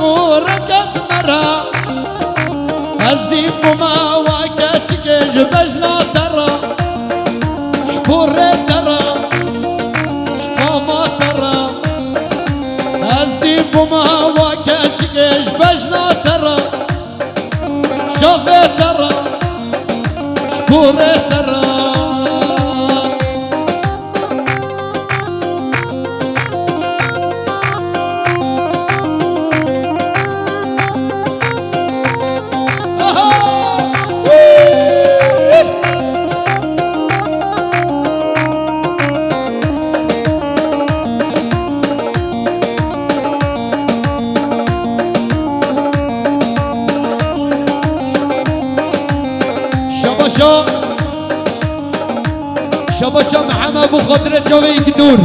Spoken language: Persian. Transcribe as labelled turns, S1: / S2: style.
S1: شپورک از مرا از دیب ما واکه چکش بجنا ترا شپوره ترا شپاما ترا از دیب ما واکه چکش بجنا ترا شافه ترا شپوره ترا شباشا محمد ابو خضر جويك نور